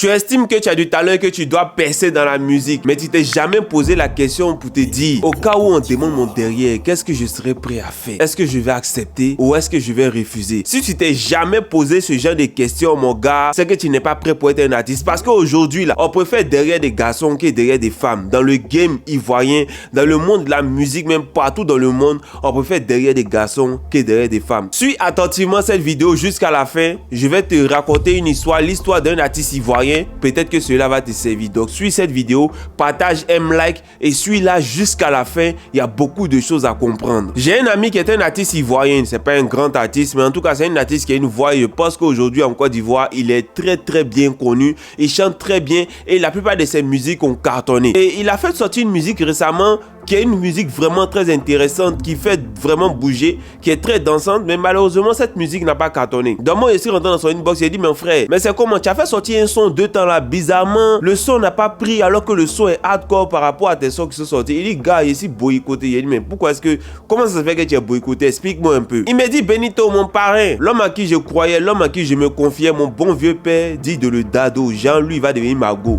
Tu estimes que tu as du talent et que tu dois percer dans la musique, mais tu t'es jamais posé la question pour te dire, au cas où on demande mon derrière, qu'est-ce que je serais prêt à faire? Est-ce que je vais accepter ou est-ce que je vais refuser? Si tu t'es jamais posé ce genre de questions, mon gars, c'est que tu n'es pas prêt pour être un artiste. Parce qu'aujourd'hui, là, on préfère derrière des garçons que derrière des femmes. Dans le game ivoirien, dans le monde de la musique, même partout dans le monde, on préfère derrière des garçons que derrière des femmes. Suis attentivement cette vidéo jusqu'à la fin. Je vais te raconter une histoire, l'histoire d'un artiste ivoirien. Peut-être que cela va te servir. Donc suis cette vidéo, partage, aime, like et suis-la jusqu'à la fin. Il y a beaucoup de choses à comprendre. J'ai un ami qui est un artiste ivoirien. C'est pas un grand artiste, mais en tout cas c'est un artiste qui a une voix. Et je pense qu'aujourd'hui en Côte d'Ivoire, il est très bien connu. Il chante très bien et la plupart de ses musiques ont cartonné. Et il a fait sortir une musique récemment qui est une musique vraiment très intéressante, qui fait vraiment bouger, qui est très dansante, mais malheureusement cette musique n'a pas cartonné. Donc moi je suis rentré dans son inbox, j'ai dit mon frère, mais c'est comment tu as fait sortir un son 2 temps là, bizarrement le son n'a pas pris alors que le son est hardcore par rapport à tes sons qui sont sortis. Il dit gars, il est boycotté. Il dit mais pourquoi est-ce que, comment ça se fait que tu es boycotté, explique-moi un peu. Il me dit Benito, mon parrain, l'homme à qui je croyais, l'homme à qui je me confiais, mon bon vieux père dit de le dado, Jean lui va devenir Mago.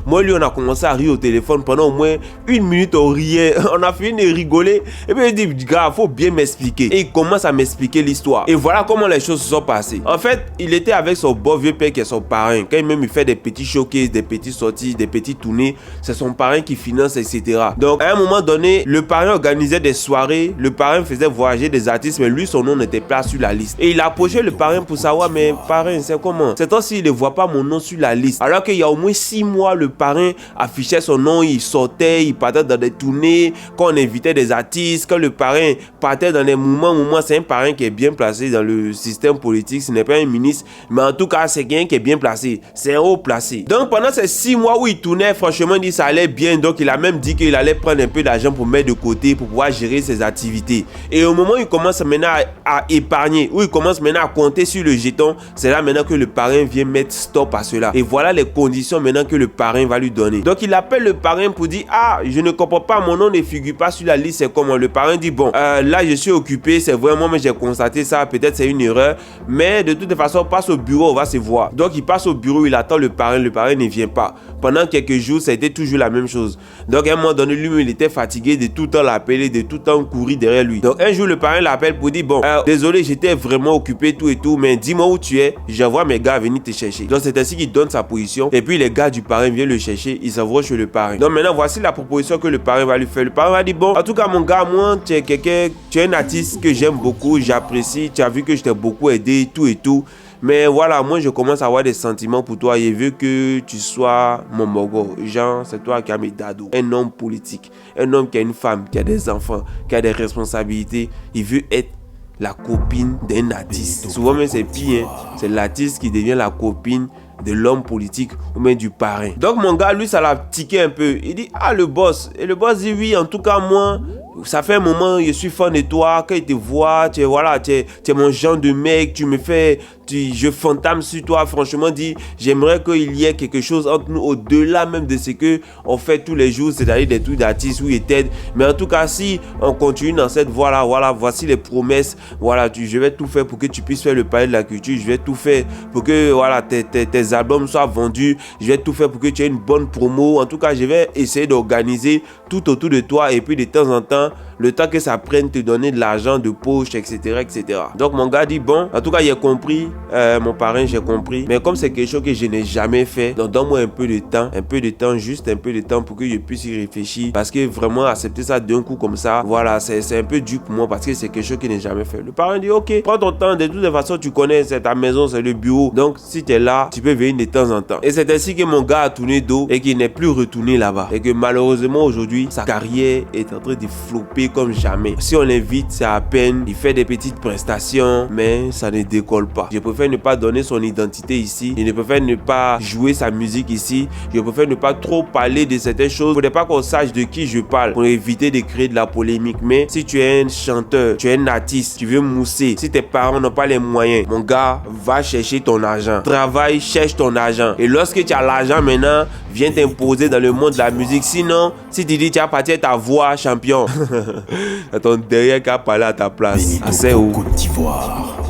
Moi lui on a commencé à rire au téléphone pendant au moins 1 minute, on riait. On a fini de rigoler et puis il dit gars, faut bien m'expliquer. Et il commence à m'expliquer l'histoire. Et voilà comment les choses se sont passées. En fait, il était avec son bon vieux père qui est son parrain. Quand même il fait des petits showcases, des petites sorties, des petits tournées, c'est son parrain qui finance, etc. Donc à un moment donné, le parrain organisait des soirées, le parrain faisait voyager des artistes, mais lui son nom n'était pas sur la liste. Et il a approché le parrain pour savoir, mais parrain, c'est comment? C'est temps s'il ne voit pas mon nom sur la liste. Alors qu'il y a au moins 6 mois, le parrain affichait son nom, il sortait, il partait dans des tournées, quand on invitait des artistes, quand le parrain partait dans des mouvements, c'est un parrain qui est bien placé dans le système politique, ce n'est pas un ministre, mais en tout cas c'est quelqu'un qui est bien placé, c'est un haut placé. Donc pendant ces 6 mois où il tournait, franchement il dit ça allait bien, donc il a même dit qu'il allait prendre un peu d'argent pour mettre de côté, pour pouvoir gérer ses activités. Et au moment où il commence maintenant à épargner, où il commence maintenant à compter sur le jeton, c'est là maintenant que le parrain vient mettre stop à cela. Et voilà les conditions maintenant que le parrain va lui donner. Donc il appelle le parrain pour dire, ah je ne comprends pas, mon nom ne figure pas sur la liste, c'est comment? Le parrain dit bon, là je suis occupé, c'est vraiment, mais j'ai constaté ça, peut-être c'est une erreur, mais de toute façon passe au bureau, on va se voir. Donc il passe au bureau, il attend le parrain ne vient pas. Pendant quelques jours, ça a été toujours la même chose. Donc à un moment donné, lui il était fatigué de tout le temps l'appeler, de tout le temps courir derrière lui. Donc un jour le parrain l'appelle pour dire bon, désolé, j'étais vraiment occupé tout et tout, mais dis-moi où tu es, j'envoie mes gars venir te chercher. Donc c'est ainsi qu'il donne sa position et puis les gars du parrain viennent le chercher, ils s'envoient chez le parrain. Donc maintenant voici la proposition que le parrain va lui faire. Le parrain va dire bon, en tout cas mon gars, moi tu es quelqu'un, tu es un artiste que j'aime beaucoup, j'apprécie, tu as vu que je t'ai beaucoup aidé tout et tout, mais voilà, moi je commence à avoir des sentiments pour toi et vu que tu sois mon mogo, genre c'est toi qui as mes dados, un homme politique, un homme qui a une femme, qui a des enfants, qui a des responsabilités, il veut être la copine d'un artiste. Souvent même c'est pire, hein? C'est l'artiste qui devient la copine de l'homme politique ou même du parrain. Donc mon gars, lui ça l'a tiqué un peu. Il dit ah le boss. Et le boss dit oui, en tout cas moi ça fait un moment je suis fan de toi, quand il te voit, tu es mon genre de mec, tu me fais, je fantôme sur toi, franchement dit j'aimerais qu'il y ait quelque chose entre nous au-delà même de ce que on fait tous les jours, c'est-à-dire des trucs d'artistes où il t'aide. Mais en tout cas si on continue dans cette voie là, voilà, voici les promesses, voilà, je vais tout faire pour que tu puisses faire le palais de la culture, je vais tout faire pour que voilà tes albums soient vendus, je vais tout faire pour que tu aies une bonne promo. En tout cas je vais essayer d'organiser tout autour de toi et puis de temps en temps, le temps que ça prenne, te donner de l'argent de poche, etc., etc. Donc mon gars dit bon, en tout cas il a compris, mon parrain, j'ai compris, mais comme c'est quelque chose que je n'ai jamais fait, donc donne-moi un peu de temps, juste un peu de temps pour que je puisse y réfléchir, parce que vraiment accepter ça d'un coup comme ça, voilà, c'est un peu dur pour moi parce que c'est quelque chose que je n'ai jamais fait. Le parrain dit ok, prends ton temps, de toutes les façons tu connais, c'est ta maison, c'est le bureau, donc si tu es là, tu peux venir de temps en temps. Et c'est ainsi que mon gars a tourné dos et qu'il n'est plus retourné là-bas, et que malheureusement aujourd'hui sa carrière est en train de flopper comme jamais. Si on l'invite, c'est à peine, il fait des petites prestations, mais ça ne décolle pas. Je préfère ne pas donner son identité ici, je préfère ne pas jouer sa musique ici, je préfère ne pas trop parler de certaines choses, pour ne pas qu'on sache de qui je parle, pour éviter de créer de la polémique. Mais si tu es un chanteur, tu es un artiste, tu veux mousser, si tes parents n'ont pas les moyens, mon gars, va chercher ton argent, travaille, cherche ton argent, et lorsque tu as l'argent maintenant, viens t'imposer dans le monde de la musique. Sinon, si tu dis tu as parti ta voix champion, attends derrière qu'à parler à ta place. Assez haut. Côte d'Ivoire.